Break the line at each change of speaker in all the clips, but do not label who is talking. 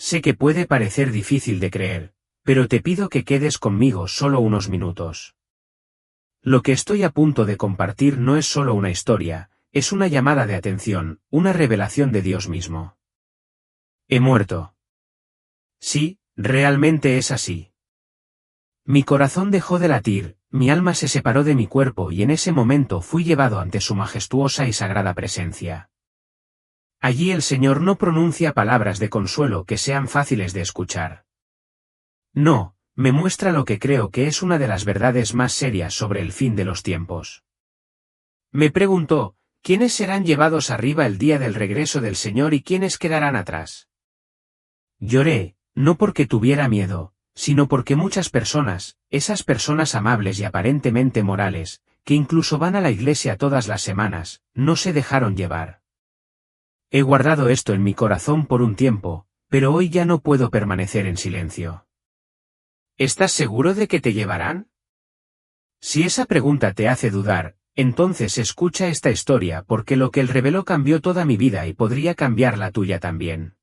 Sé que puede parecer difícil de creer, pero te pido que quedes conmigo solo unos minutos. Lo que estoy a punto de compartir no es solo una historia, es una llamada de atención, una revelación de Dios mismo. He muerto. Sí, realmente es así. Mi corazón dejó de latir, mi alma se separó de mi cuerpo y en ese momento fui llevado ante su majestuosa y sagrada presencia. Allí el Señor no pronuncia palabras de consuelo que sean fáciles de escuchar. No, me muestra lo que creo que es una de las verdades más serias sobre el fin de los tiempos. Me preguntó, ¿quiénes serán llevados arriba el día del regreso del Señor y quiénes quedarán atrás? Lloré, no porque tuviera miedo, sino porque muchas personas, esas personas amables y aparentemente morales, que incluso van a la iglesia todas las semanas, no se dejaron llevar. He guardado esto en mi corazón por un tiempo, pero hoy ya no puedo permanecer en silencio. ¿Estás seguro de que te llevarán? Si esa pregunta te hace dudar, entonces escucha esta historia porque lo que él reveló cambió toda mi vida y podría cambiar la tuya también.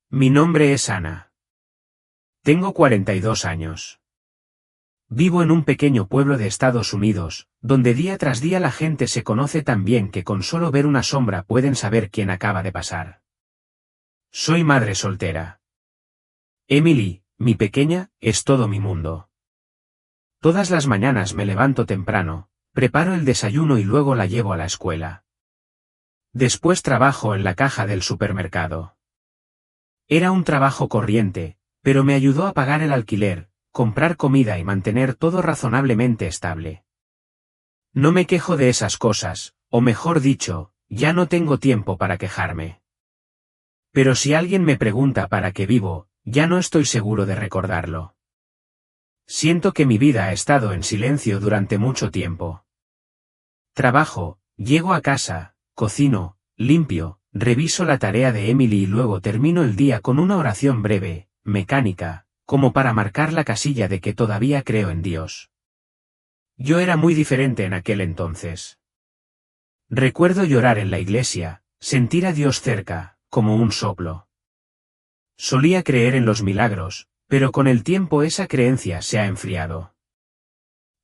Mi nombre es Ana. Tengo 42 años. Vivo en un pequeño pueblo de Estados Unidos, donde día tras día la gente se conoce tan bien que con solo ver una sombra pueden saber quién acaba de pasar. Soy madre soltera. Emily, mi pequeña, es todo mi mundo. Todas las mañanas me levanto temprano, preparo el desayuno y luego la llevo a la escuela. Después trabajo en la caja del supermercado. Era un trabajo corriente, pero me ayudó a pagar el alquiler, comprar comida y mantener todo razonablemente estable. No me quejo de esas cosas, o mejor dicho, ya no tengo tiempo para quejarme. Pero si alguien me pregunta para qué vivo, ya no estoy seguro de recordarlo. Siento que mi vida ha estado en silencio durante mucho tiempo. Trabajo, llego a casa, cocino, limpio, reviso la tarea de Emily y luego termino el día con una oración breve, mecánica, como para marcar la casilla de que todavía creo en Dios. Yo era muy diferente en aquel entonces. Recuerdo llorar en la iglesia, sentir a Dios cerca, como un soplo. Solía creer en los milagros, pero con el tiempo esa creencia se ha enfriado.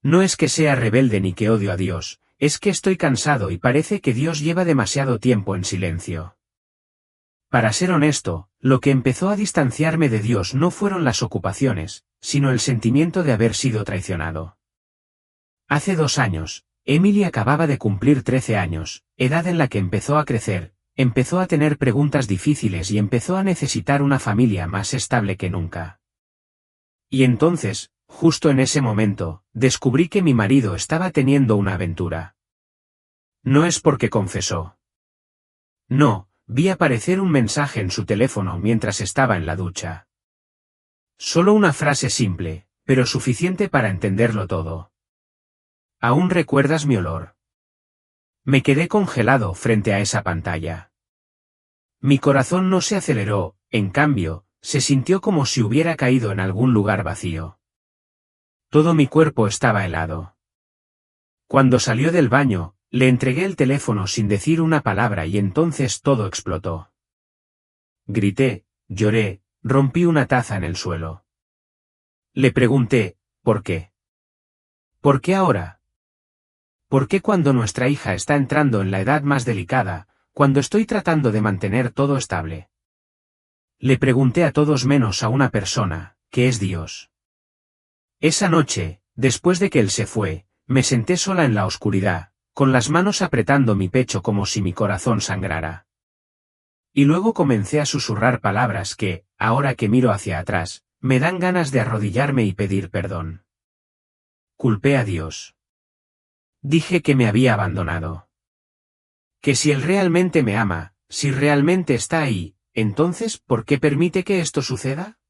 No es que sea rebelde ni que odio a Dios, es que estoy cansado y parece que Dios lleva demasiado tiempo en silencio. Para ser honesto, lo que empezó a distanciarme de Dios no fueron las ocupaciones, sino el sentimiento de haber sido traicionado. Hace 2 años, Emily acababa de cumplir 13 años, edad en la que empezó a crecer, empezó a tener preguntas difíciles y empezó a necesitar una familia más estable que nunca. Y entonces, justo en ese momento, descubrí que mi marido estaba teniendo una aventura. No es porque confesó. No, vi aparecer un mensaje en su teléfono mientras estaba en la ducha. Solo una frase simple, pero suficiente para entenderlo todo. ¿Aún recuerdas mi olor? Me quedé congelado frente a esa pantalla. Mi corazón no se aceleró, en cambio, se sintió como si hubiera caído en algún lugar vacío. Todo mi cuerpo estaba helado. Cuando salió del baño, le entregué el teléfono sin decir una palabra y entonces todo explotó. Grité, lloré, rompí una taza en el suelo. Le pregunté, ¿por qué? ¿Por qué ahora? ¿Por qué cuando nuestra hija está entrando en la edad más delicada, cuando estoy tratando de mantener todo estable? Le pregunté a todos menos a una persona, que es Dios. Esa noche, después de que él se fue, me senté sola en la oscuridad, con las manos apretando mi pecho como si mi corazón sangrara. Y luego comencé a susurrar palabras que, ahora que miro hacia atrás, me dan ganas de arrodillarme y pedir perdón. Culpé a Dios. Dije que me había abandonado. Que si él realmente me ama, si realmente está ahí, entonces, ¿por qué permite que esto suceda?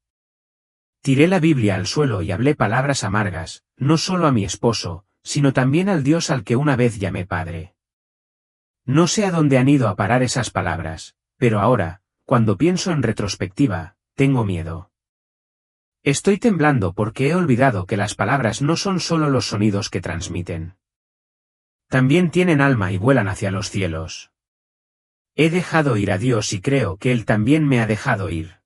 Tiré la Biblia al suelo y hablé palabras amargas, no solo a mi esposo, sino también al Dios al que una vez llamé Padre. No sé a dónde han ido a parar esas palabras, pero ahora, cuando pienso en retrospectiva, tengo miedo. Estoy temblando porque he olvidado que las palabras no son solo los sonidos que transmiten. También tienen alma y vuelan hacia los cielos. He dejado ir a Dios y creo que Él también me ha dejado ir.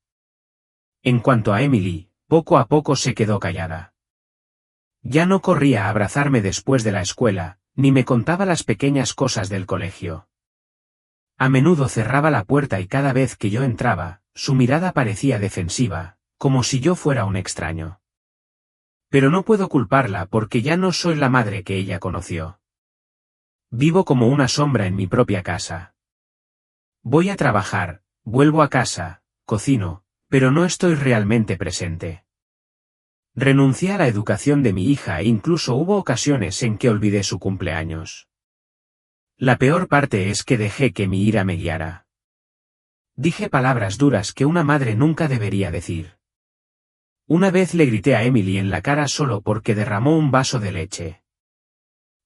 En cuanto a Emily, poco a poco se quedó callada. Ya no corría a abrazarme después de la escuela, ni me contaba las pequeñas cosas del colegio. A menudo cerraba la puerta y cada vez que yo entraba, su mirada parecía defensiva, como si yo fuera un extraño. Pero no puedo culparla porque ya no soy la madre que ella conoció. Vivo como una sombra en mi propia casa. Voy a trabajar, vuelvo a casa, cocino, pero no estoy realmente presente. Renuncié a la educación de mi hija e incluso hubo ocasiones en que olvidé su cumpleaños. La peor parte es que dejé que mi ira me guiara. Dije palabras duras que una madre nunca debería decir. Una vez le grité a Emily en la cara solo porque derramó un vaso de leche.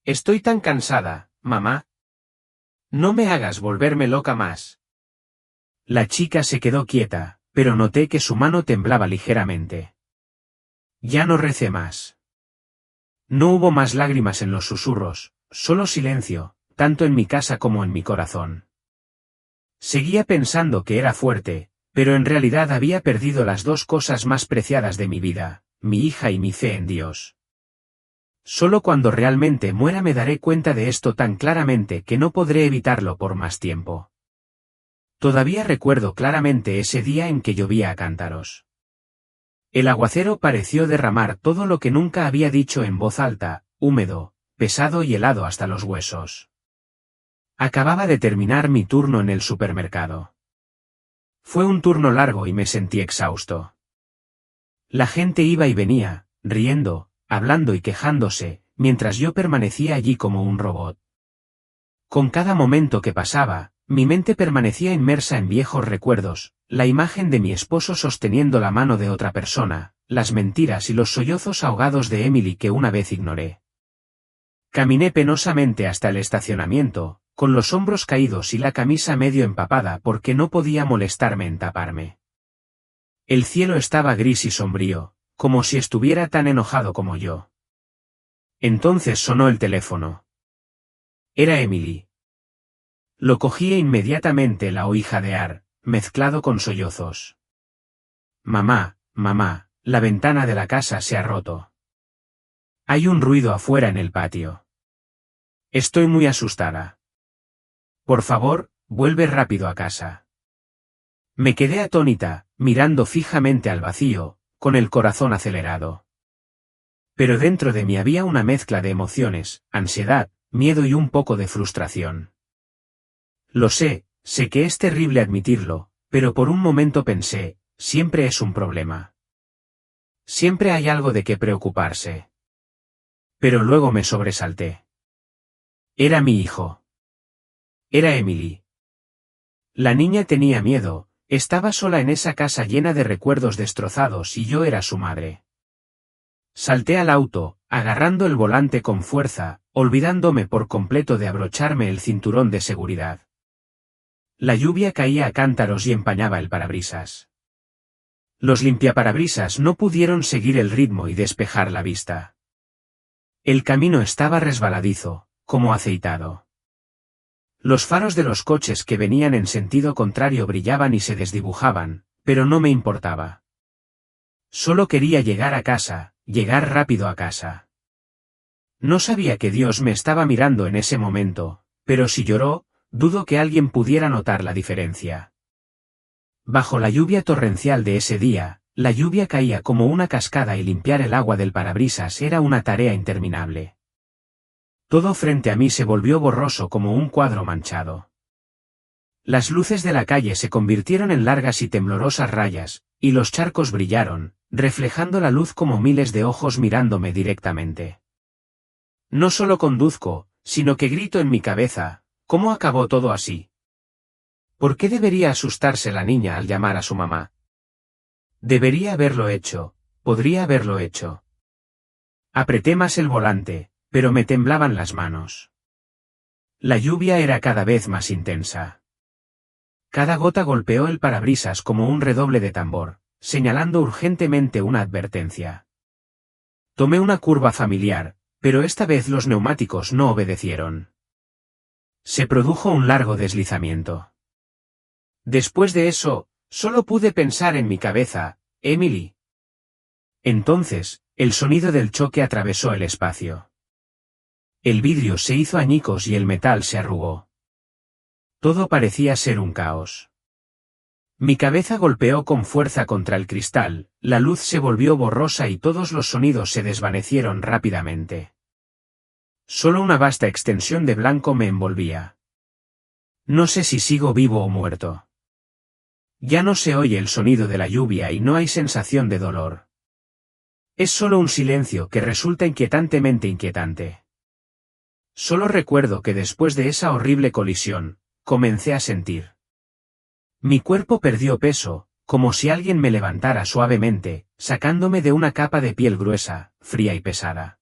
Estoy tan cansada, mamá. No me hagas volverme loca más. La chica se quedó quieta, pero noté que su mano temblaba ligeramente. Ya no recé más. No hubo más lágrimas en los susurros, solo silencio, tanto en mi casa como en mi corazón. Seguía pensando que era fuerte, pero en realidad había perdido las dos cosas más preciadas de mi vida, mi hija y mi fe en Dios. Solo cuando realmente muera me daré cuenta de esto tan claramente que no podré evitarlo por más tiempo. Todavía recuerdo claramente ese día en que llovía a cántaros. El aguacero pareció derramar todo lo que nunca había dicho en voz alta, húmedo, pesado y helado hasta los huesos. Acababa de terminar mi turno en el supermercado. Fue un turno largo y me sentí exhausto. La gente iba y venía, riendo, hablando y quejándose, mientras yo permanecía allí como un robot. Con cada momento que pasaba, mi mente permanecía inmersa en viejos recuerdos, la imagen de mi esposo sosteniendo la mano de otra persona, las mentiras y los sollozos ahogados de Emily que una vez ignoré. Caminé penosamente hasta el estacionamiento, con los hombros caídos y la camisa medio empapada porque no podía molestarme en taparme. El cielo estaba gris y sombrío, como si estuviera tan enojado como yo. Entonces sonó el teléfono. Era Emily. Lo cogí e inmediatamente la oí jadear, mezclado con sollozos. Mamá, mamá, la ventana de la casa se ha roto. Hay un ruido afuera en el patio. Estoy muy asustada. Por favor, vuelve rápido a casa. Me quedé atónita, mirando fijamente al vacío, con el corazón acelerado. Pero dentro de mí había una mezcla de emociones, ansiedad, miedo y un poco de frustración. Lo sé que es terrible admitirlo, pero por un momento pensé, siempre es un problema. Siempre hay algo de qué preocuparse. Pero luego me sobresalté. Era mi hijo. Era Emily. La niña tenía miedo, estaba sola en esa casa llena de recuerdos destrozados y yo era su madre. Salté al auto, agarrando el volante con fuerza, olvidándome por completo de abrocharme el cinturón de seguridad. La lluvia caía a cántaros y empañaba el parabrisas. Los limpiaparabrisas no pudieron seguir el ritmo y despejar la vista. El camino estaba resbaladizo, como aceitado. Los faros de los coches que venían en sentido contrario brillaban y se desdibujaban, pero no me importaba. Solo quería llegar a casa, llegar rápido a casa. No sabía que Dios me estaba mirando en ese momento, pero si lloró, dudo que alguien pudiera notar la diferencia. Bajo la lluvia torrencial de ese día, la lluvia caía como una cascada y limpiar el agua del parabrisas era una tarea interminable. Todo frente a mí se volvió borroso como un cuadro manchado. Las luces de la calle se convirtieron en largas y temblorosas rayas, y los charcos brillaron, reflejando la luz como miles de ojos mirándome directamente. No solo conduzco, sino que grito en mi cabeza, ¿cómo acabó todo así? ¿Por qué debería asustarse la niña al llamar a su mamá? Debería haberlo hecho, podría haberlo hecho. Apreté más el volante, pero me temblaban las manos. La lluvia era cada vez más intensa. Cada gota golpeó el parabrisas como un redoble de tambor, señalando urgentemente una advertencia. Tomé una curva familiar, pero esta vez los neumáticos no obedecieron. Se produjo un largo deslizamiento. Después de eso, solo pude pensar en mi cabeza, Emily. Entonces, el sonido del choque atravesó el espacio. El vidrio se hizo añicos y el metal se arrugó. Todo parecía ser un caos. Mi cabeza golpeó con fuerza contra el cristal, la luz se volvió borrosa y todos los sonidos se desvanecieron rápidamente. Solo una vasta extensión de blanco me envolvía. No sé si sigo vivo o muerto. Ya no se oye el sonido de la lluvia y no hay sensación de dolor. Es solo un silencio que resulta inquietantemente inquietante. Solo recuerdo que después de esa horrible colisión, comencé a sentir. Mi cuerpo perdió peso, como si alguien me levantara suavemente, sacándome de una capa de piel gruesa, fría y pesada.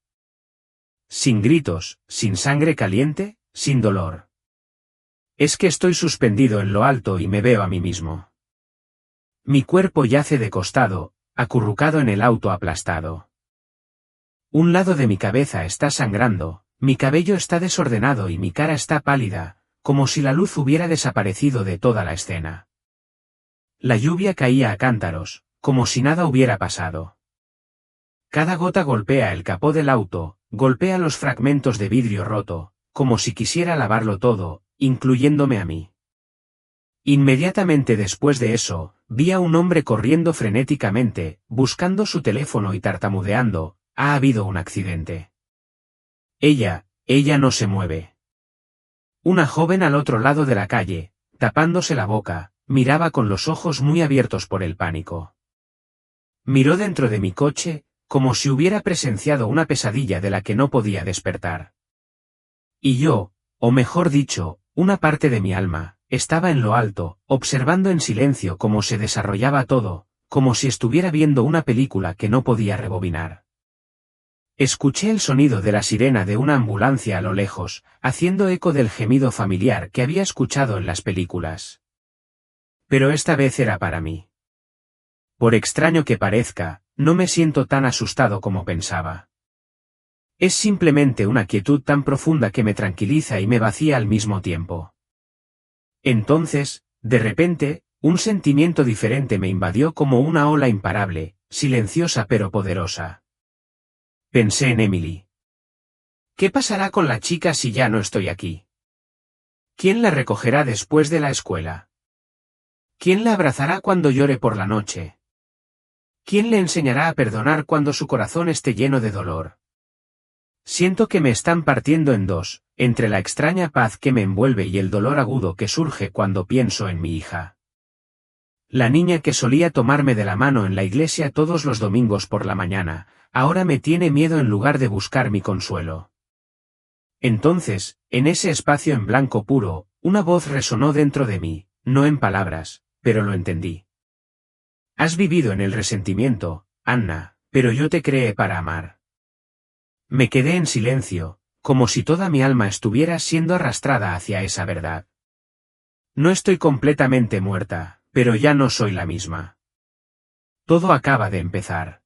Sin gritos, sin sangre caliente, sin dolor. Es que estoy suspendido en lo alto y me veo a mí mismo. Mi cuerpo yace de costado, acurrucado en el auto aplastado. Un lado de mi cabeza está sangrando, mi cabello está desordenado y mi cara está pálida, como si la luz hubiera desaparecido de toda la escena. La lluvia caía a cántaros, como si nada hubiera pasado. Cada gota golpea el capó del auto, golpea los fragmentos de vidrio roto, como si quisiera lavarlo todo, incluyéndome a mí. Inmediatamente después de eso, vi a un hombre corriendo frenéticamente, buscando su teléfono y tartamudeando: «Ha habido un accidente». Ella no se mueve. Una joven al otro lado de la calle, tapándose la boca, miraba con los ojos muy abiertos por el pánico. Miró dentro de mi coche, como si hubiera presenciado una pesadilla de la que no podía despertar. Y yo, o mejor dicho, una parte de mi alma, estaba en lo alto, observando en silencio cómo se desarrollaba todo, como si estuviera viendo una película que no podía rebobinar. Escuché el sonido de la sirena de una ambulancia a lo lejos, haciendo eco del gemido familiar que había escuchado en las películas. Pero esta vez era para mí. Por extraño que parezca, no me siento tan asustado como pensaba. Es simplemente una quietud tan profunda que me tranquiliza y me vacía al mismo tiempo. Entonces, de repente, un sentimiento diferente me invadió como una ola imparable, silenciosa pero poderosa. Pensé en Emily. ¿Qué pasará con la chica si ya no estoy aquí? ¿Quién la recogerá después de la escuela? ¿Quién la abrazará cuando llore por la noche? ¿Quién le enseñará a perdonar cuando su corazón esté lleno de dolor? Siento que me están partiendo en dos, entre la extraña paz que me envuelve y el dolor agudo que surge cuando pienso en mi hija. La niña que solía tomarme de la mano en la iglesia todos los domingos por la mañana, ahora me tiene miedo en lugar de buscar mi consuelo. Entonces, en ese espacio en blanco puro, una voz resonó dentro de mí, no en palabras, pero lo entendí. Has vivido en el resentimiento, Anna, pero yo te creé para amar. Me quedé en silencio, como si toda mi alma estuviera siendo arrastrada hacia esa verdad. No estoy completamente muerta, pero ya no soy la misma. Todo acaba de empezar.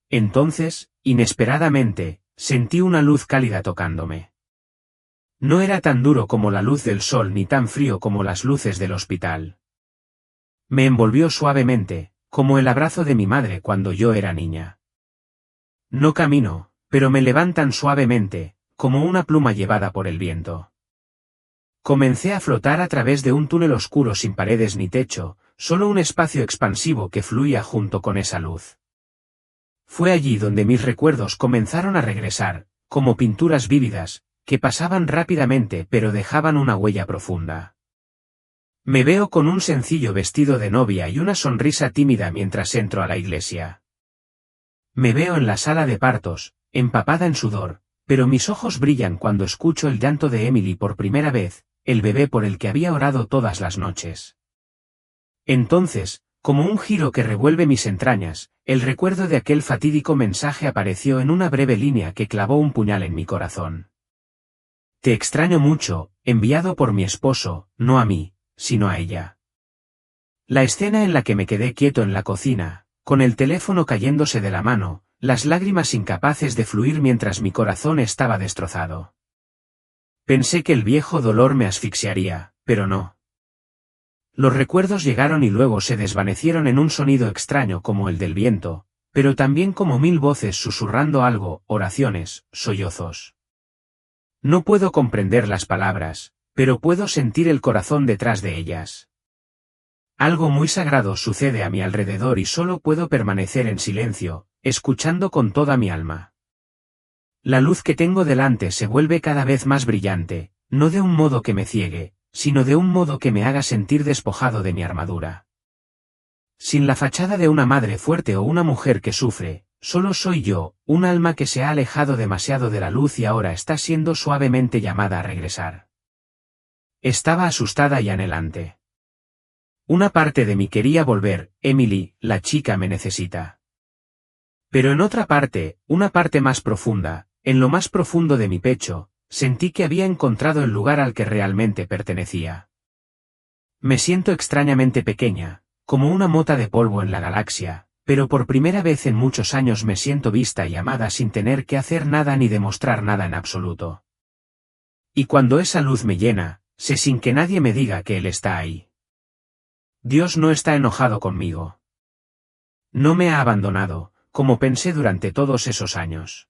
Entonces, inesperadamente, sentí una luz cálida tocándome. No era tan duro como la luz del sol ni tan frío como las luces del hospital. Me envolvió suavemente, como el abrazo de mi madre cuando yo era niña. No camino, pero me levantan suavemente, como una pluma llevada por el viento. Comencé a flotar a través de un túnel oscuro sin paredes ni techo, solo un espacio expansivo que fluía junto con esa luz. Fue allí donde mis recuerdos comenzaron a regresar, como pinturas vívidas, que pasaban rápidamente pero dejaban una huella profunda. Me veo con un sencillo vestido de novia y una sonrisa tímida mientras entro a la iglesia. Me veo en la sala de partos, empapada en sudor, pero mis ojos brillan cuando escucho el llanto de Emily por primera vez, el bebé por el que había orado todas las noches. Entonces, como un giro que revuelve mis entrañas, el recuerdo de aquel fatídico mensaje apareció en una breve línea que clavó un puñal en mi corazón. Te extraño mucho, enviado por mi esposo, no a mí, sino a ella. La escena en la que me quedé quieto en la cocina, con el teléfono cayéndose de la mano, las lágrimas incapaces de fluir mientras mi corazón estaba destrozado. Pensé que el viejo dolor me asfixiaría, pero no. Los recuerdos llegaron y luego se desvanecieron en un sonido extraño como el del viento, pero también como 1000 voces susurrando algo, oraciones, sollozos. No puedo comprender las palabras, pero puedo sentir el corazón detrás de ellas. Algo muy sagrado sucede a mi alrededor y solo puedo permanecer en silencio, escuchando con toda mi alma. La luz que tengo delante se vuelve cada vez más brillante, no de un modo que me ciegue, sino de un modo que me haga sentir despojado de mi armadura. Sin la fachada de una madre fuerte o una mujer que sufre, solo soy yo, un alma que se ha alejado demasiado de la luz y ahora está siendo suavemente llamada a regresar. Estaba asustada y anhelante. Una parte de mí quería volver, Emily, la chica me necesita. Pero en otra parte, una parte más profunda, en lo más profundo de mi pecho, sentí que había encontrado el lugar al que realmente pertenecía. Me siento extrañamente pequeña, como una mota de polvo en la galaxia, pero por primera vez en muchos años me siento vista y amada sin tener que hacer nada ni demostrar nada en absoluto. Y cuando esa luz me llena, sé sin que nadie me diga que Él está ahí. Dios no está enojado conmigo. No me ha abandonado, como pensé durante todos esos años.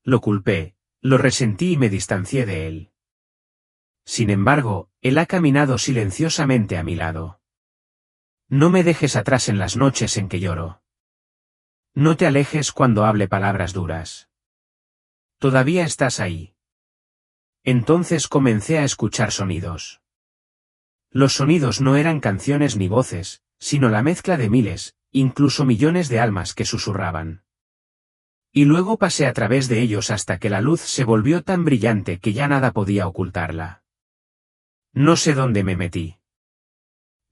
Lo culpé, lo resentí y me distancié de Él. Sin embargo, Él ha caminado silenciosamente a mi lado. No me dejes atrás en las noches en que lloro. No te alejes cuando hable palabras duras. Todavía estás ahí. Entonces comencé a escuchar sonidos. Los sonidos no eran canciones ni voces, sino la mezcla de miles, incluso millones de almas que susurraban. Y luego pasé a través de ellos hasta que la luz se volvió tan brillante que ya nada podía ocultarla. No sé dónde me metí.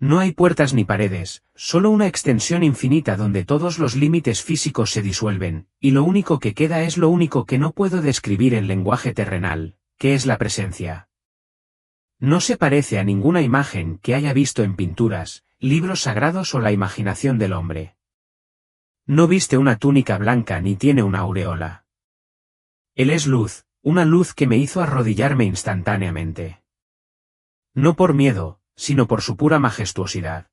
No hay puertas ni paredes, solo una extensión infinita donde todos los límites físicos se disuelven, y lo único que queda es lo único que no puedo describir en lenguaje terrenal, que es la presencia. No se parece a ninguna imagen que haya visto en pinturas, libros sagrados o la imaginación del hombre. No viste una túnica blanca ni tiene una aureola. Él es luz, una luz que me hizo arrodillarme instantáneamente. No por miedo, sino por su pura majestuosidad.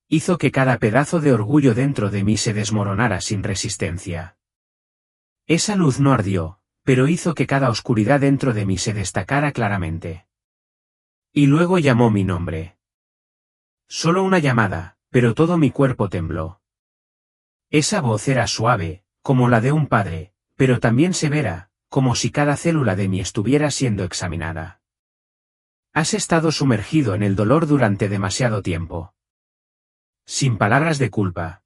Hizo que cada pedazo de orgullo dentro de mí se desmoronara sin resistencia. Esa luz no ardió, pero hizo que cada oscuridad dentro de mí se destacara claramente. Y luego llamó mi nombre. Solo una llamada, pero todo mi cuerpo tembló. Esa voz era suave, como la de un padre, pero también severa, como si cada célula de mí estuviera siendo examinada. Has estado sumergido en el dolor durante demasiado tiempo. Sin palabras de culpa.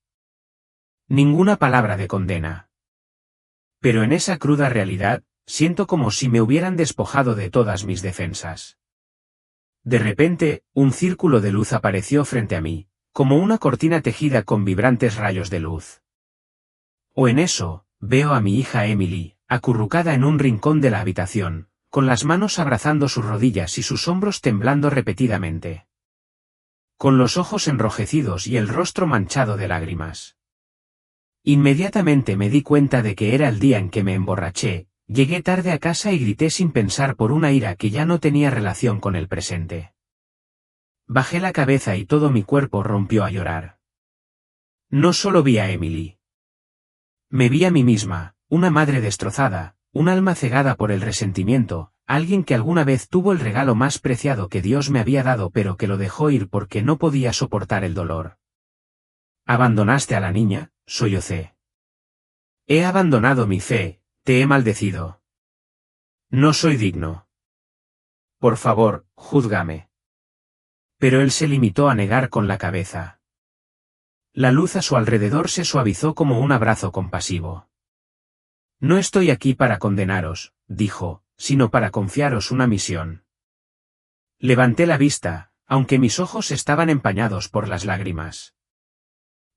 Ninguna palabra de condena. Pero en esa cruda realidad, siento como si me hubieran despojado de todas mis defensas. De repente, un círculo de luz apareció frente a mí, como una cortina tejida con vibrantes rayos de luz. O en eso, veo a mi hija Emily, acurrucada en un rincón de la habitación, con las manos abrazando sus rodillas y sus hombros temblando repetidamente. Con los ojos enrojecidos y el rostro manchado de lágrimas. Inmediatamente me di cuenta de que era el día en que me emborraché, llegué tarde a casa y grité sin pensar por una ira que ya no tenía relación con el presente. Bajé la cabeza y todo mi cuerpo rompió a llorar. No solo vi a Emily. Me vi a mí misma, una madre destrozada, un alma cegada por el resentimiento, alguien que alguna vez tuvo el regalo más preciado que Dios me había dado pero que lo dejó ir porque no podía soportar el dolor. ¿Abandonaste a la niña?, sollocé. He abandonado mi fe, te he maldecido. No soy digno. Por favor, júzgame. Pero él se limitó a negar con la cabeza. La luz a su alrededor se suavizó como un abrazo compasivo. No estoy aquí para condenaros, dijo, sino para confiaros una misión. Levanté la vista, aunque mis ojos estaban empañados por las lágrimas.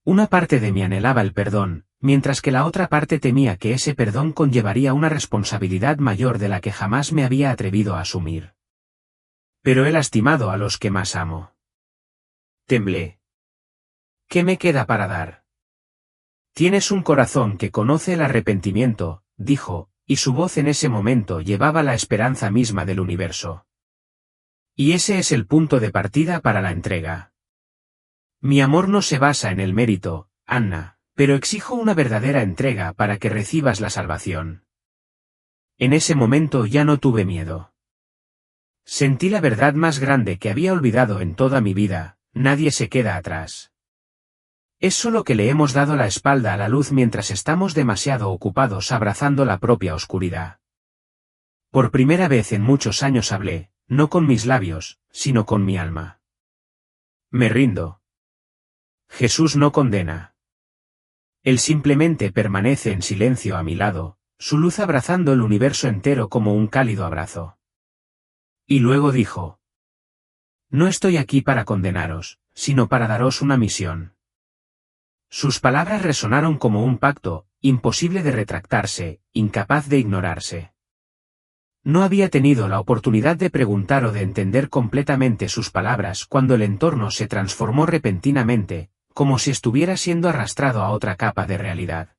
Una parte de mí anhelaba el perdón, mientras que la otra parte temía que ese perdón conllevaría una responsabilidad mayor de la que jamás me había atrevido a asumir. Pero he lastimado a los que más amo. Temblé. ¿Qué me queda para dar? Tienes un corazón que conoce el arrepentimiento, dijo, y su voz en ese momento llevaba la esperanza misma del universo. Y ese es el punto de partida para la entrega. Mi amor no se basa en el mérito, Anna, pero exijo una verdadera entrega para que recibas la salvación. En ese momento ya no tuve miedo. Sentí la verdad más grande que había olvidado en toda mi vida: nadie se queda atrás. Es solo que le hemos dado la espalda a la luz mientras estamos demasiado ocupados abrazando la propia oscuridad. Por primera vez en muchos años hablé, no con mis labios, sino con mi alma. Me rindo. Jesús no condena. Él simplemente permanece en silencio a mi lado, su luz abrazando el universo entero como un cálido abrazo. Y luego dijo: no estoy aquí para condenaros, sino para daros una misión. Sus palabras resonaron como un pacto, imposible de retractarse, incapaz de ignorarse. No había tenido la oportunidad de preguntar o de entender completamente sus palabras cuando el entorno se transformó repentinamente, como si estuviera siendo arrastrado a otra capa de realidad.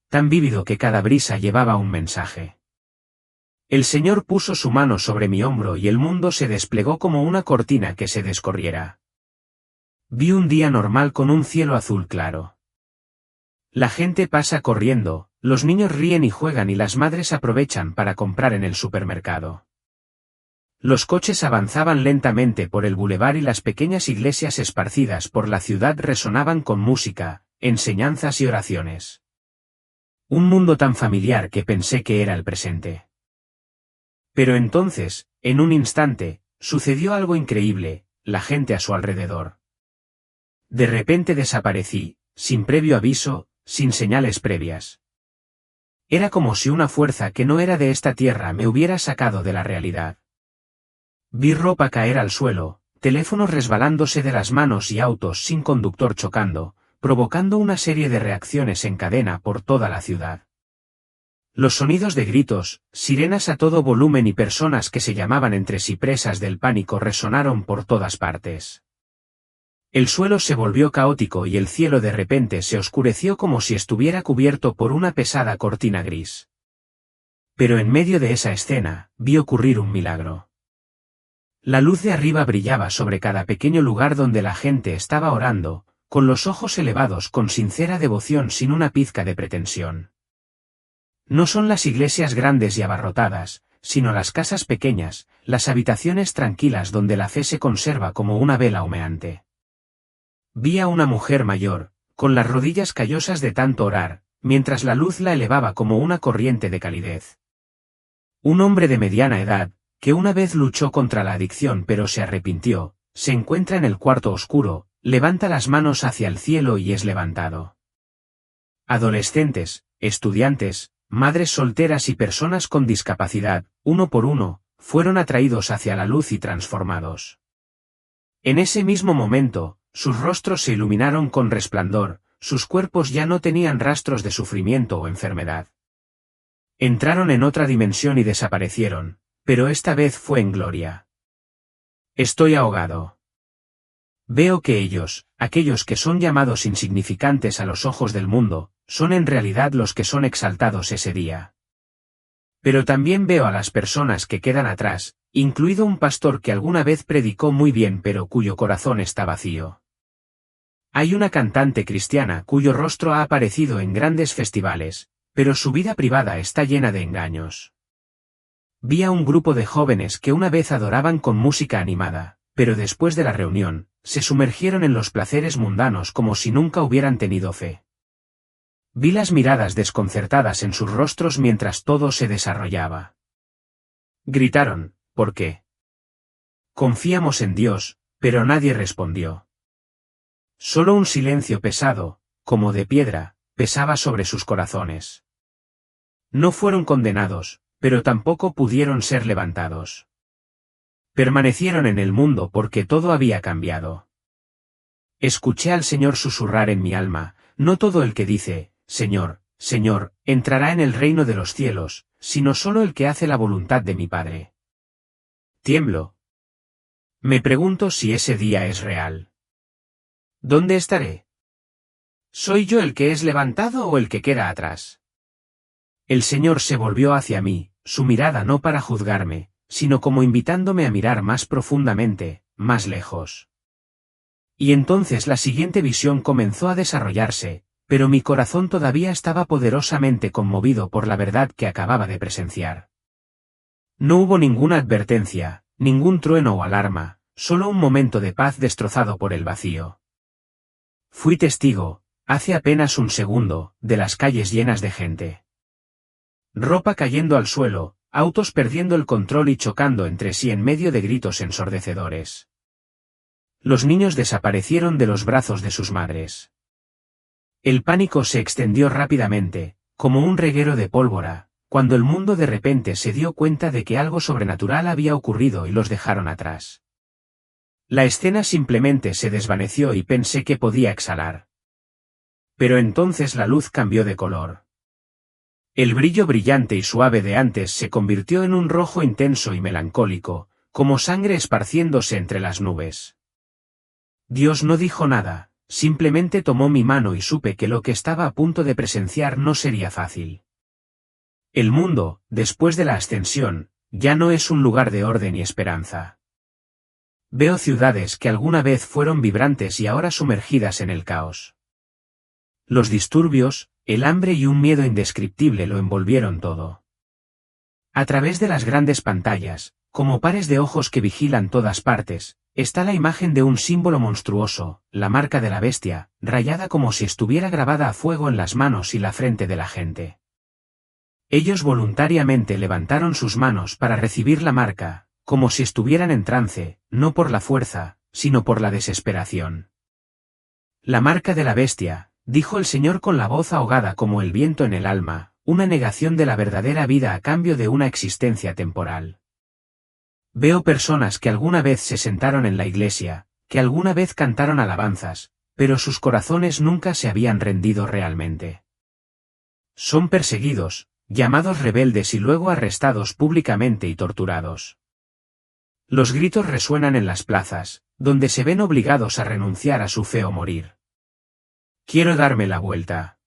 Tan vívido que cada brisa llevaba un mensaje. El Señor puso su mano sobre mi hombro y el mundo se desplegó como una cortina que se descorriera. Vi un día normal con un cielo azul claro. La gente pasa corriendo, los niños ríen y juegan y las madres aprovechan para comprar en el supermercado. Los coches avanzaban lentamente por el bulevar y las pequeñas iglesias esparcidas por la ciudad resonaban con música, enseñanzas y oraciones. Un mundo tan familiar que pensé que era el presente. Pero entonces, en un instante, sucedió algo increíble: la gente a su alrededor. De repente desaparecí, sin previo aviso, sin señales previas. Era como si una fuerza que no era de esta tierra me hubiera sacado de la realidad. Vi ropa caer al suelo, teléfonos resbalándose de las manos y autos sin conductor chocando, provocando una serie de reacciones en cadena por toda la ciudad. Los sonidos de gritos, sirenas a todo volumen y personas que se llamaban entre sí presas del pánico resonaron por todas partes. El suelo se volvió caótico y el cielo de repente se oscureció como si estuviera cubierto por una pesada cortina gris. Pero en medio de esa escena, vi ocurrir un milagro. La luz de arriba brillaba sobre cada pequeño lugar donde la gente estaba orando, con los ojos elevados con sincera devoción sin una pizca de pretensión. No son las iglesias grandes y abarrotadas, sino las casas pequeñas, las habitaciones tranquilas donde la fe se conserva como una vela humeante. Vi a una mujer mayor, con las rodillas callosas de tanto orar, mientras la luz la elevaba como una corriente de calidez. Un hombre de mediana edad, que una vez luchó contra la adicción pero se arrepintió, se encuentra en el cuarto oscuro, levanta las manos hacia el cielo y es levantado. Adolescentes, estudiantes, madres solteras y personas con discapacidad, uno por uno, fueron atraídos hacia la luz y transformados. En ese mismo momento, sus rostros se iluminaron con resplandor, sus cuerpos ya no tenían rastros de sufrimiento o enfermedad. Entraron en otra dimensión y desaparecieron, pero esta vez fue en gloria. Estoy ahogado. Veo que ellos, aquellos que son llamados insignificantes a los ojos del mundo, son en realidad los que son exaltados ese día. Pero también veo a las personas que quedan atrás, incluido un pastor que alguna vez predicó muy bien pero cuyo corazón está vacío. Hay una cantante cristiana cuyo rostro ha aparecido en grandes festivales, pero su vida privada está llena de engaños. Vi a un grupo de jóvenes que una vez adoraban con música animada, pero después de la reunión, se sumergieron en los placeres mundanos como si nunca hubieran tenido fe. Vi las miradas desconcertadas en sus rostros mientras todo se desarrollaba. Gritaron: ¿por qué? Confiamos en Dios, pero nadie respondió. Solo un silencio pesado, como de piedra, pesaba sobre sus corazones. No fueron condenados, pero tampoco pudieron ser levantados. Permanecieron en el mundo porque todo había cambiado. Escuché al Señor susurrar en mi alma: no todo el que dice, Señor, Señor, entrará en el reino de los cielos, sino solo el que hace la voluntad de mi Padre. Tiemblo. Me pregunto si ese día es real. ¿Dónde estaré? ¿Soy yo el que es levantado o el que queda atrás? El Señor se volvió hacia mí, su mirada no para juzgarme, sino como invitándome a mirar más profundamente, más lejos. Y entonces la siguiente visión comenzó a desarrollarse, pero mi corazón todavía estaba poderosamente conmovido por la verdad que acababa de presenciar. No hubo ninguna advertencia, ningún trueno o alarma, solo un momento de paz destrozado por el vacío. Fui testigo, hace apenas un segundo, de las calles llenas de gente. Ropa cayendo al suelo, autos perdiendo el control y chocando entre sí en medio de gritos ensordecedores. Los niños desaparecieron de los brazos de sus madres. El pánico se extendió rápidamente, como un reguero de pólvora, cuando el mundo de repente se dio cuenta de que algo sobrenatural había ocurrido y los dejaron atrás. La escena simplemente se desvaneció y pensé que podía exhalar. Pero entonces la luz cambió de color. El brillo brillante y suave de antes se convirtió en un rojo intenso y melancólico, como sangre esparciéndose entre las nubes. Dios no dijo nada, simplemente tomó mi mano y supe que lo que estaba a punto de presenciar no sería fácil. El mundo, después de la ascensión, ya no es un lugar de orden y esperanza. Veo ciudades que alguna vez fueron vibrantes y ahora sumergidas en el caos. Los disturbios, el hambre y un miedo indescriptible lo envolvieron todo. A través de las grandes pantallas, como pares de ojos que vigilan todas partes, está la imagen de un símbolo monstruoso, la marca de la bestia, rayada como si estuviera grabada a fuego en las manos y la frente de la gente. Ellos voluntariamente levantaron sus manos para recibir la marca, como si estuvieran en trance, no por la fuerza, sino por la desesperación. La marca de la bestia, dijo el Señor con la voz ahogada como el viento en el alma, una negación de la verdadera vida a cambio de una existencia temporal. Veo personas que alguna vez se sentaron en la iglesia, que alguna vez cantaron alabanzas, pero sus corazones nunca se habían rendido realmente. Son perseguidos, llamados rebeldes y luego arrestados públicamente y torturados. Los gritos resuenan en las plazas, donde se ven obligados a renunciar a su fe o morir. Quiero darme la vuelta.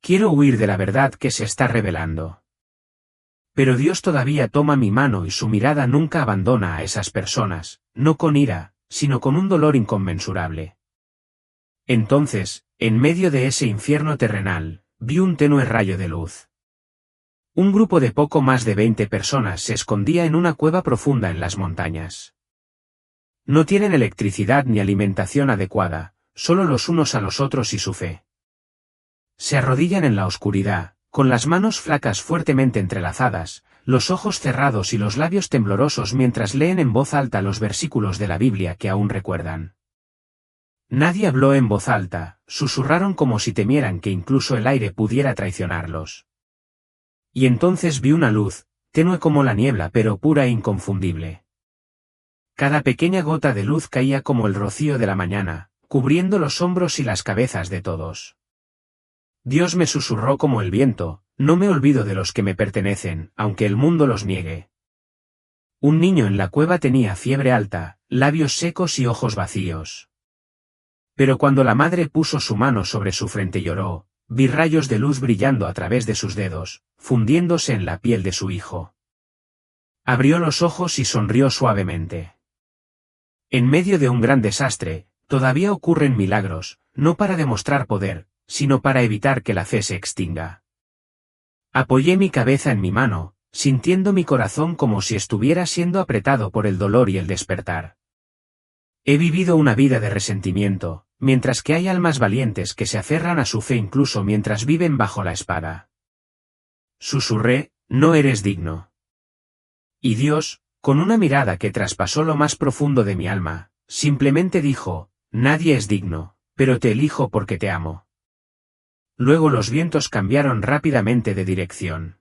Quiero huir de la verdad que se está revelando. Pero Dios todavía toma mi mano y su mirada nunca abandona a esas personas, no con ira, sino con un dolor inconmensurable. Entonces, en medio de ese infierno terrenal, vi un tenue rayo de luz. Un grupo de poco más de 20 personas se escondía en una cueva profunda en las montañas. No tienen electricidad ni alimentación adecuada, solo los unos a los otros y su fe. Se arrodillan en la oscuridad, con las manos flacas fuertemente entrelazadas, los ojos cerrados y los labios temblorosos mientras leen en voz alta los versículos de la Biblia que aún recuerdan. Nadie habló en voz alta, susurraron como si temieran que incluso el aire pudiera traicionarlos. Y entonces vi una luz, tenue como la niebla pero pura e inconfundible. Cada pequeña gota de luz caía como el rocío de la mañana, cubriendo los hombros y las cabezas de todos. Dios me susurró como el viento, no me olvido de los que me pertenecen, aunque el mundo los niegue. Un niño en la cueva tenía fiebre alta, labios secos y ojos vacíos. Pero cuando la madre puso su mano sobre su frente lloró, vi rayos de luz brillando a través de sus dedos, fundiéndose en la piel de su hijo. Abrió los ojos y sonrió suavemente. En medio de un gran desastre, todavía ocurren milagros, no para demostrar poder, sino para evitar que la fe se extinga. Apoyé mi cabeza en mi mano, sintiendo mi corazón como si estuviera siendo apretado por el dolor y el despertar. He vivido una vida de resentimiento, mientras que hay almas valientes que se aferran a su fe incluso mientras viven bajo la espada. Susurré, no eres digno. Y Dios, con una mirada que traspasó lo más profundo de mi alma, simplemente dijo, nadie es digno, pero te elijo porque te amo. Luego los vientos cambiaron rápidamente de dirección.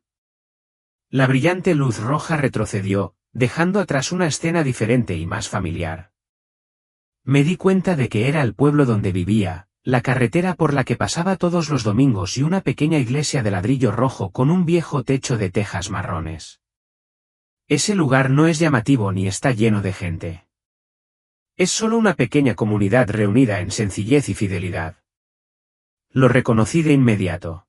La brillante luz roja retrocedió, dejando atrás una escena diferente y más familiar. Me di cuenta de que era el pueblo donde vivía, la carretera por la que pasaba todos los domingos y una pequeña iglesia de ladrillo rojo con un viejo techo de tejas marrones. Ese lugar no es llamativo ni está lleno de gente. Es solo una pequeña comunidad reunida en sencillez y fidelidad. Lo reconocí de inmediato.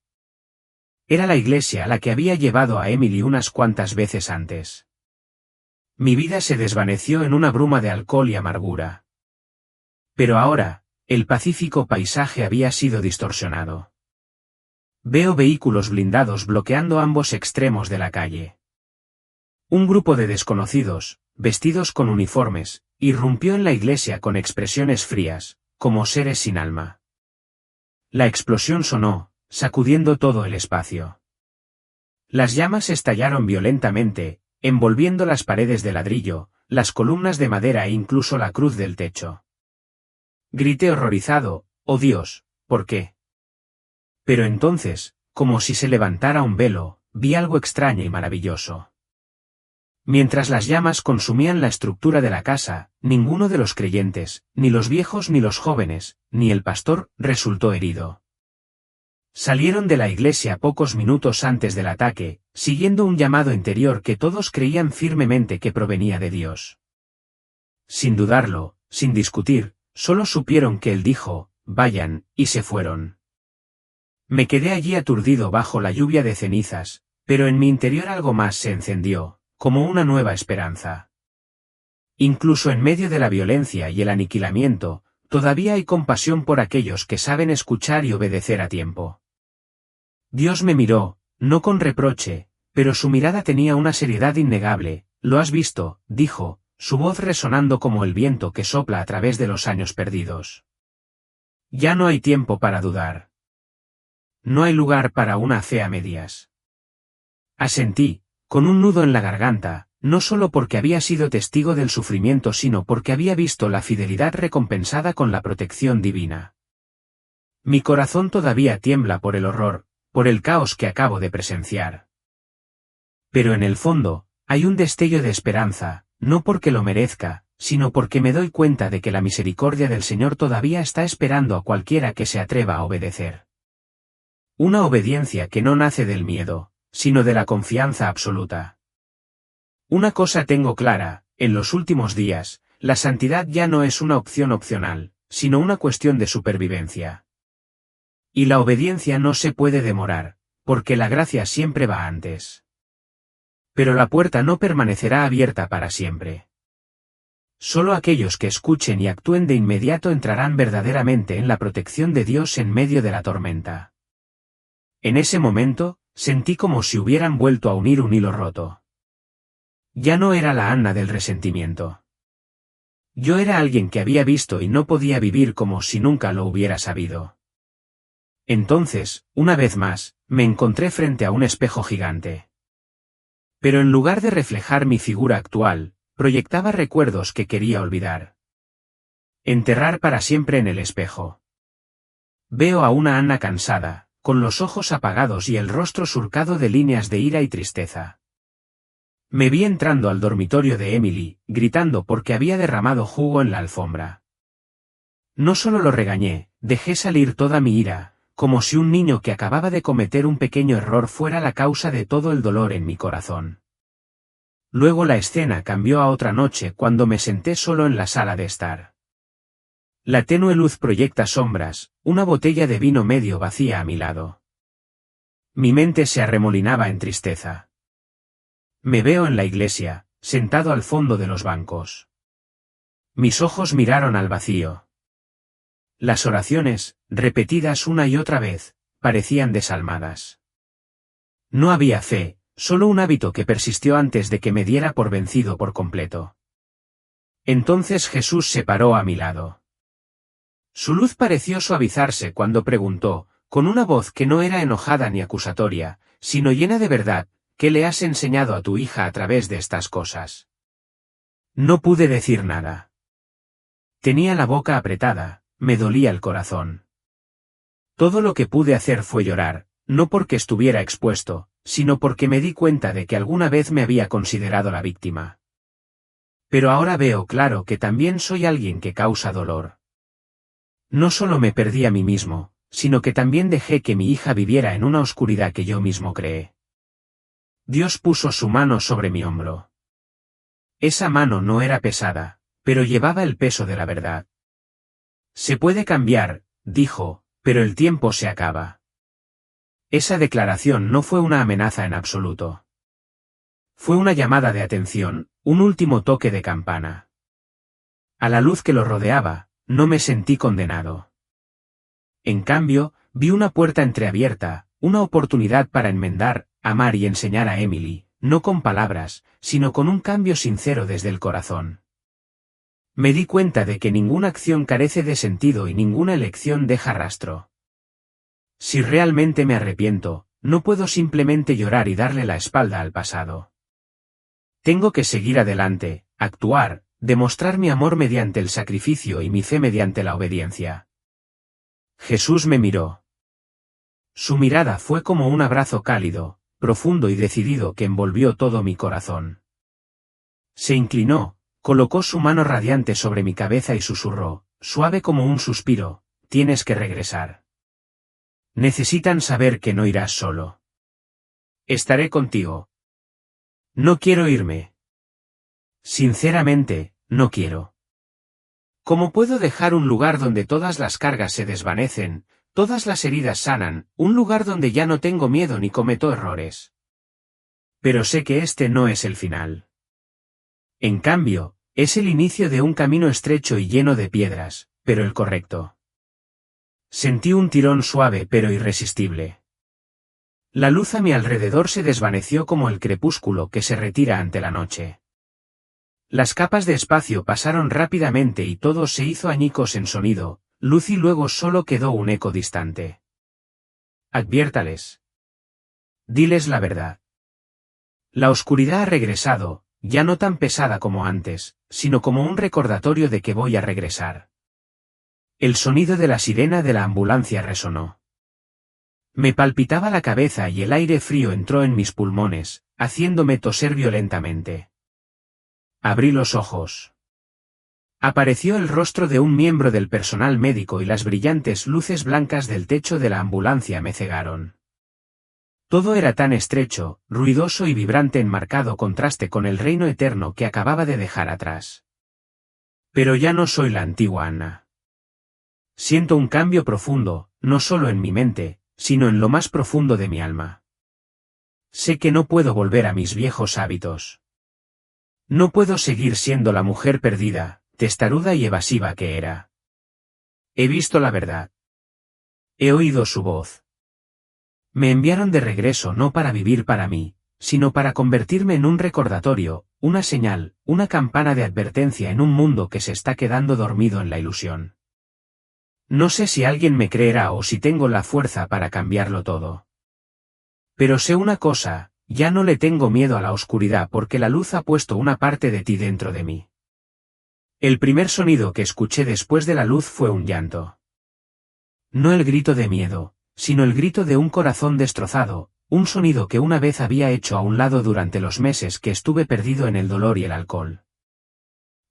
Era la iglesia a la que había llevado a Emily unas cuantas veces antes. Mi vida se desvaneció en una bruma de alcohol y amargura. Pero ahora, el pacífico paisaje había sido distorsionado. Veo vehículos blindados bloqueando ambos extremos de la calle. Un grupo de desconocidos, vestidos con uniformes, irrumpió en la iglesia con expresiones frías, como seres sin alma. La explosión sonó, sacudiendo todo el espacio. Las llamas estallaron violentamente, envolviendo las paredes de ladrillo, las columnas de madera e incluso la cruz del techo. Grité horrorizado: «¡Oh Dios! ¿Por qué?». Pero entonces, como si se levantara un velo, vi algo extraño y maravilloso. Mientras las llamas consumían la estructura de la casa, ninguno de los creyentes, ni los viejos ni los jóvenes, ni el pastor, resultó herido. Salieron de la iglesia pocos minutos antes del ataque, siguiendo un llamado interior que todos creían firmemente que provenía de Dios. Sin dudarlo, sin discutir, solo supieron que Él dijo: «Vayan», y se fueron. Me quedé allí aturdido bajo la lluvia de cenizas, pero en mi interior algo más se encendió, como una nueva esperanza. Incluso en medio de la violencia y el aniquilamiento, todavía hay compasión por aquellos que saben escuchar y obedecer a tiempo. Dios me miró, no con reproche, pero su mirada tenía una seriedad innegable. «¿Lo has visto?», dijo, su voz resonando como el viento que sopla a través de los años perdidos. «Ya no hay tiempo para dudar. No hay lugar para una fe a medias». Asentí, con un nudo en la garganta, no solo porque había sido testigo del sufrimiento sino porque había visto la fidelidad recompensada con la protección divina. Mi corazón todavía tiembla por el horror, por el caos que acabo de presenciar. Pero en el fondo, hay un destello de esperanza, no porque lo merezca, sino porque me doy cuenta de que la misericordia del Señor todavía está esperando a cualquiera que se atreva a obedecer. Una obediencia que no nace del miedo, sino de la confianza absoluta. Una cosa tengo clara: en los últimos días, la santidad ya no es una opción opcional, sino una cuestión de supervivencia. Y la obediencia no se puede demorar, porque la gracia siempre va antes. Pero la puerta no permanecerá abierta para siempre. Solo aquellos que escuchen y actúen de inmediato entrarán verdaderamente en la protección de Dios en medio de la tormenta. En ese momento, sentí como si hubieran vuelto a unir un hilo roto. Ya no era la Anna del resentimiento. Yo era alguien que había visto y no podía vivir como si nunca lo hubiera sabido. Entonces, una vez más, me encontré frente a un espejo gigante. Pero en lugar de reflejar mi figura actual, proyectaba recuerdos que quería olvidar. Enterrar para siempre en el espejo. Veo a una Anna cansada, con los ojos apagados y el rostro surcado de líneas de ira y tristeza. Me vi entrando al dormitorio de Emily, gritando porque había derramado jugo en la alfombra. No solo lo regañé, dejé salir toda mi ira, como si un niño que acababa de cometer un pequeño error fuera la causa de todo el dolor en mi corazón. Luego la escena cambió a otra noche cuando me senté solo en la sala de estar. La tenue luz proyecta sombras, una botella de vino medio vacía a mi lado. Mi mente se arremolinaba en tristeza. Me veo en la iglesia, sentado al fondo de los bancos. Mis ojos miraron al vacío. Las oraciones, repetidas una y otra vez, parecían desalmadas. No había fe, solo un hábito que persistió antes de que me diera por vencido por completo. Entonces Jesús se paró a mi lado. Su luz pareció suavizarse cuando preguntó, con una voz que no era enojada ni acusatoria, sino llena de verdad: ¿qué le has enseñado a tu hija a través de estas cosas? No pude decir nada. Tenía la boca apretada, me dolía el corazón. Todo lo que pude hacer fue llorar, no porque estuviera expuesto, sino porque me di cuenta de que alguna vez me había considerado la víctima. Pero ahora veo claro que también soy alguien que causa dolor. No solo me perdí a mí mismo, sino que también dejé que mi hija viviera en una oscuridad que yo mismo creé. Dios puso su mano sobre mi hombro. Esa mano no era pesada, pero llevaba el peso de la verdad. Se puede cambiar, dijo, pero el tiempo se acaba. Esa declaración no fue una amenaza en absoluto. Fue una llamada de atención, Un último toque de campana. A la luz que lo rodeaba, no me sentí condenado. En cambio, vi una puerta entreabierta, una oportunidad para enmendar, amar y enseñar a Emily, no con palabras, sino con un cambio sincero desde el corazón. Me di cuenta de que ninguna acción carece de sentido y ninguna elección deja rastro. Si realmente me arrepiento, no puedo simplemente llorar y darle la espalda al pasado. Tengo que seguir adelante, actuar, demostrar mi amor mediante el sacrificio y mi fe mediante la obediencia. Jesús me miró. Su mirada fue como un abrazo cálido, profundo y decidido que envolvió todo mi corazón. Se inclinó, colocó su mano radiante sobre mi cabeza y susurró, suave como un suspiro, tienes que regresar. Necesitan saber que no irás solo. Estaré contigo. No quiero irme. Sinceramente, no quiero. ¿Cómo puedo dejar un lugar donde todas las cargas se desvanecen, todas las heridas sanan, un lugar donde ya no tengo miedo ni cometo errores? Pero sé que este no es el final. En cambio, es el inicio de un camino estrecho y lleno de piedras, pero el correcto. Sentí un tirón suave pero irresistible. La luz a mi alrededor se desvaneció como el crepúsculo que se retira ante la noche. Las capas de espacio pasaron rápidamente y todo se hizo añicos en sonido, luz y luego solo quedó un eco distante. Adviértales. Diles la verdad. La oscuridad ha regresado, ya no tan pesada como antes, sino como un recordatorio de que voy a regresar. El sonido de la sirena de la ambulancia resonó. Me palpitaba la cabeza y el aire frío entró en mis pulmones, haciéndome toser violentamente. Abrí los ojos. Apareció el rostro de un miembro del personal médico y las brillantes luces blancas del techo de la ambulancia me cegaron. Todo era tan estrecho, ruidoso y vibrante en marcado contraste con el reino eterno que acababa de dejar atrás. Pero ya no soy la antigua Anna. Siento un cambio profundo, no solo en mi mente, sino en lo más profundo de mi alma. Sé que no puedo volver a mis viejos hábitos. No puedo seguir siendo la mujer perdida, testaruda y evasiva que era. He visto la verdad. He oído su voz. Me enviaron de regreso no para vivir para mí, sino para convertirme en un recordatorio, una señal, una campana de advertencia en un mundo que se está quedando dormido en la ilusión. No sé si alguien me creerá o si tengo la fuerza para cambiarlo todo. Pero sé una cosa, ya no le tengo miedo a la oscuridad porque la luz ha puesto una parte de ti dentro de mí. El primer sonido que escuché después de la luz fue un llanto. No el grito de miedo, sino el grito de un corazón destrozado, un sonido que una vez había hecho a un lado durante los meses que estuve perdido en el dolor y el alcohol.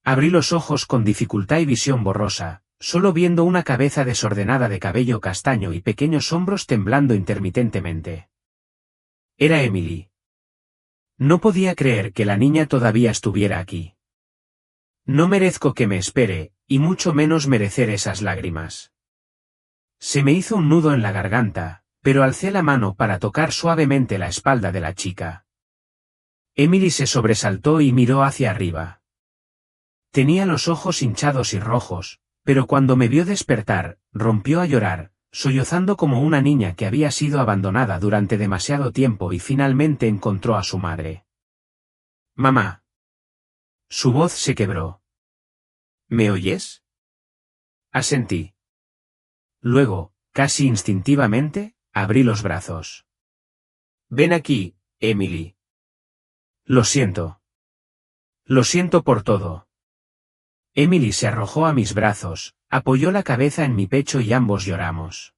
Abrí los ojos con dificultad y visión borrosa, solo viendo una cabeza desordenada de cabello castaño y pequeños hombros temblando intermitentemente. Era Emily. No podía creer que la niña todavía estuviera aquí. No merezco que me espere, y mucho menos merecer esas lágrimas. Se me hizo un nudo en la garganta, pero alcé la mano para tocar suavemente la espalda de la chica. Emily se sobresaltó y miró hacia arriba. Tenía los ojos hinchados y rojos, pero cuando me vio despertar, rompió a llorar, sollozando como una niña que había sido abandonada durante demasiado tiempo y finalmente encontró a su madre. «Mamá». Su voz se quebró. «¿Me oyes?». Asentí. Luego, casi instintivamente, abrí los brazos. «Ven aquí, Emily». «Lo siento. Lo siento por todo». Emily se arrojó a mis brazos, apoyó la cabeza en mi pecho y ambos lloramos.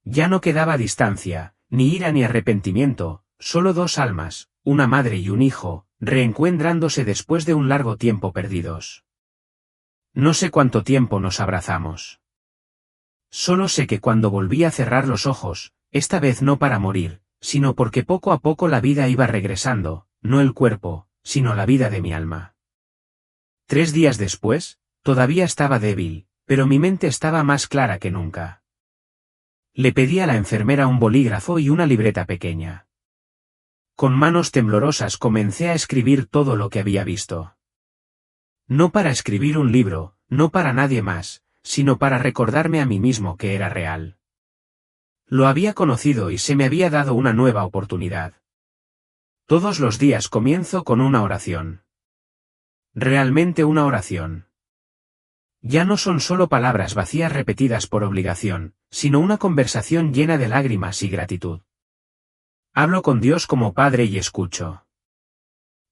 Ya no quedaba distancia, ni ira ni arrepentimiento, solo dos almas, una madre y un hijo, reencuentrándose después de un largo tiempo perdidos. No sé cuánto tiempo nos abrazamos. Solo sé que cuando volví a cerrar los ojos, esta vez no para morir, sino porque poco a poco la vida iba regresando, no el cuerpo, sino la vida de mi alma. 3 días después, todavía estaba débil, pero mi mente estaba más clara que nunca. Le pedí a la enfermera un bolígrafo y una libreta pequeña. Con manos temblorosas comencé a escribir todo lo que había visto. No para escribir un libro, no para nadie más, sino para recordarme a mí mismo que era real. Lo había conocido y se me había dado una nueva oportunidad. Todos los días comienzo con una oración. Realmente una oración. Ya no son solo palabras vacías repetidas por obligación, sino una conversación llena de lágrimas y gratitud. Hablo con Dios como Padre y escucho.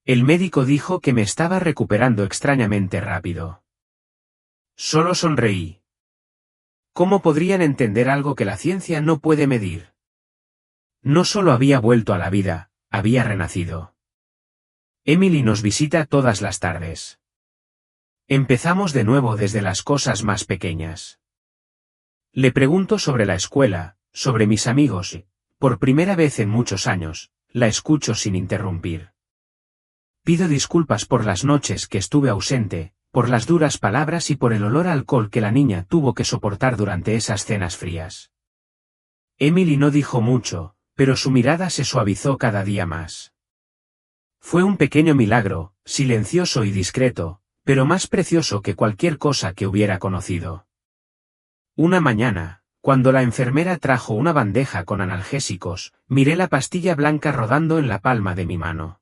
El médico dijo que me estaba recuperando extrañamente rápido. Solo sonreí. ¿Cómo podrían entender algo que la ciencia no puede medir? No solo había vuelto a la vida, había renacido. Emily nos visita todas las tardes. Empezamos de nuevo desde las cosas más pequeñas. Le pregunto sobre la escuela, sobre mis amigos y, por primera vez en muchos años, la escucho sin interrumpir. Pido disculpas por las noches que estuve ausente, por las duras palabras y por el olor a alcohol que la niña tuvo que soportar durante esas cenas frías. Emily no dijo mucho, pero su mirada se suavizó cada día más. Fue un pequeño milagro, silencioso y discreto, pero más precioso que cualquier cosa que hubiera conocido. Una mañana, cuando la enfermera trajo una bandeja con analgésicos, miré la pastilla blanca rodando en la palma de mi mano.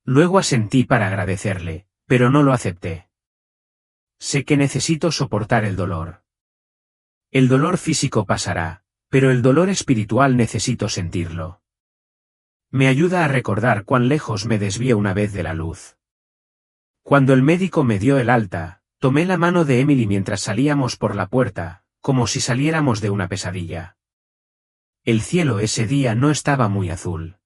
Luego asentí para agradecerle, pero no lo acepté. Sé que necesito soportar el dolor. El dolor físico pasará, pero el dolor espiritual necesito sentirlo. Me ayuda a recordar cuán lejos me desvié una vez de la luz. Cuando el médico me dio el alta, tomé la mano de Emily mientras salíamos por la puerta, como si saliéramos de una pesadilla. El cielo ese día no estaba muy azul.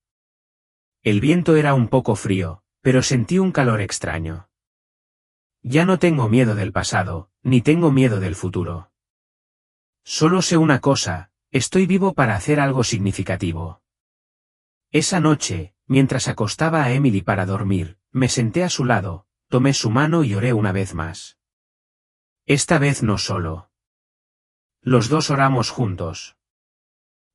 El viento era un poco frío, pero sentí un calor extraño. Ya no tengo miedo del pasado, ni tengo miedo del futuro. Solo sé una cosa, estoy vivo para hacer algo significativo. Esa noche, mientras acostaba a Emily para dormir, me senté a su lado, tomé su mano y oré una vez más. Esta vez no solo. Los dos oramos juntos.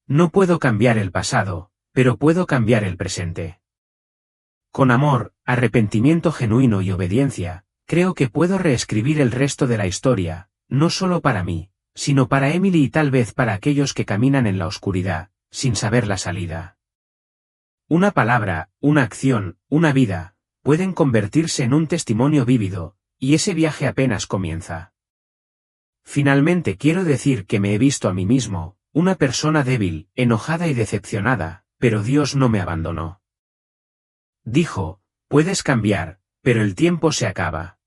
No puedo cambiar el pasado, pero puedo cambiar el presente. Con amor, arrepentimiento genuino y obediencia, creo que puedo reescribir el resto de la historia, no solo para mí, sino para Emily y tal vez para aquellos que caminan en la oscuridad, sin saber la salida. Una palabra, una acción, una vida, pueden convertirse en un testimonio vívido, y ese viaje apenas comienza. Finalmente quiero decir que me he visto a mí mismo, una persona débil, enojada y decepcionada, pero Dios no me abandonó. Dijo, puedes cambiar, pero el tiempo se acaba.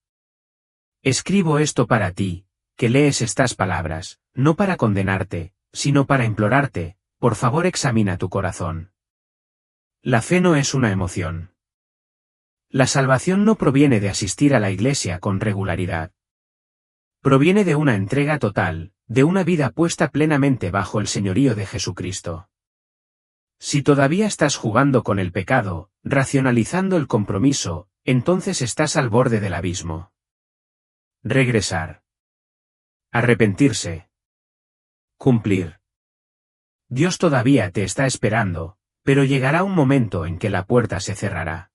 Escribo esto para ti, que lees estas palabras, no para condenarte, sino para implorarte, por favor examina tu corazón. La fe no es una emoción. La salvación no proviene de asistir a la iglesia con regularidad. Proviene de una entrega total, de una vida puesta plenamente bajo el señorío de Jesucristo. Si todavía estás jugando con el pecado, racionalizando el compromiso, entonces estás al borde del abismo. Regresar. Arrepentirse. Cumplir. Dios todavía te está esperando, pero llegará un momento en que la puerta se cerrará.